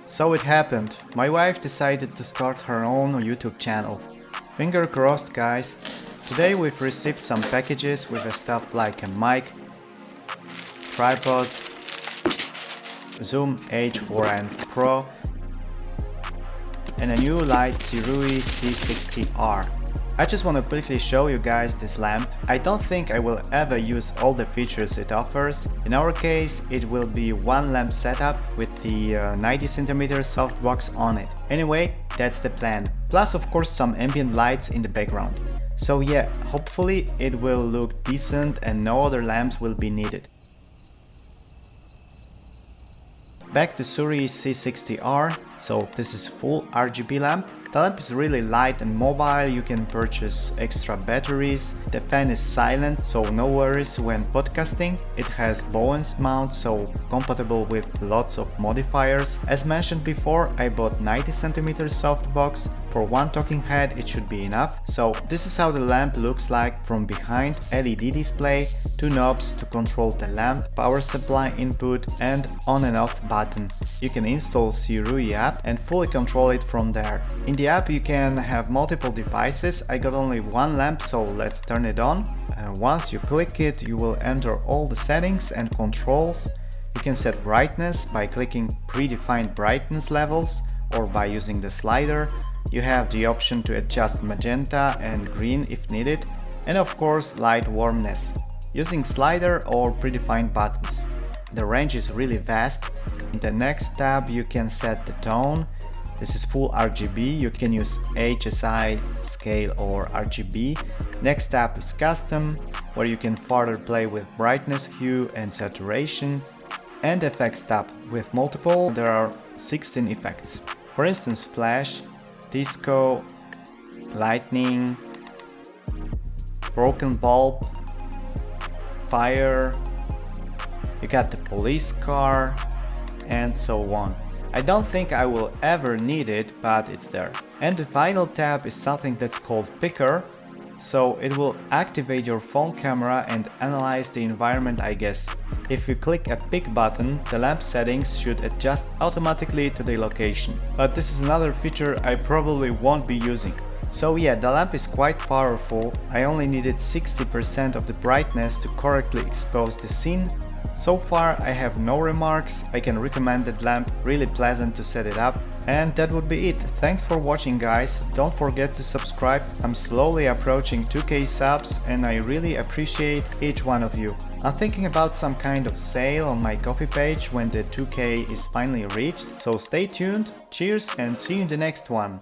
So it happened. My wife decided to start her own YouTube channel. Finger crossed, guys. Today we've received some packages with stuff like a mic, tripods, Zoom H4n Pro, and a new light SIRUI C60R. I just want to quickly show you guys this lamp. I don't think I will ever use all the features it offers. In our case, it will be one lamp setup with the 90cm softbox on it. Anyway, that's the plan. Plus of course some ambient lights in the background. So yeah, hopefully it will look decent and no other lamps will be needed. Back to SIRUI C60R, so this is full RGB lamp. The lamp is really light and mobile, you can purchase extra batteries. The fan is silent, so no worries when podcasting. It has Bowens mount, so compatible with lots of modifiers. As mentioned before, I bought 90cm softbox. For one talking head it should be enough. So this is how the lamp looks like from behind. LED display, two knobs to control the lamp, power supply input and on and off button. You can install SIRUI app and fully control it from there. In the app you can have multiple devices. I got only one lamp, so let's turn it on. Once you click it, you will enter all the settings and controls. You can set brightness by clicking predefined brightness levels or by using the slider. You have the option to adjust magenta and green if needed, and of course light warmness, using slider or predefined buttons. The range is really vast. In the next tab you can set the tone. This is full RGB, you can use HSI, scale or RGB. Next tab is custom, where you can further play with brightness, hue and saturation. And effects tab, with multiple, there are 16 effects. For instance, flash, disco, lightning, broken bulb, fire, you got the police car, and so on. I don't think I will ever need it, but it's there. And the final tab is something that's called Picker, so it will activate your phone camera and analyze the environment, I guess. If you click a pick button, the lamp settings should adjust automatically to the location. But this is another feature I probably won't be using. So yeah, the lamp is quite powerful. I only needed 60% of the brightness to correctly expose the scene. So far I have no remarks. I can recommend that lamp, really pleasant to set it up. And that would be it. Thanks for watching, guys. Don't forget to subscribe. I'm slowly approaching 2k subs and I really appreciate each one of you. I'm thinking about some kind of sale on my Ko-fi page when the 2k is finally reached. So stay tuned, cheers and see you in the next one.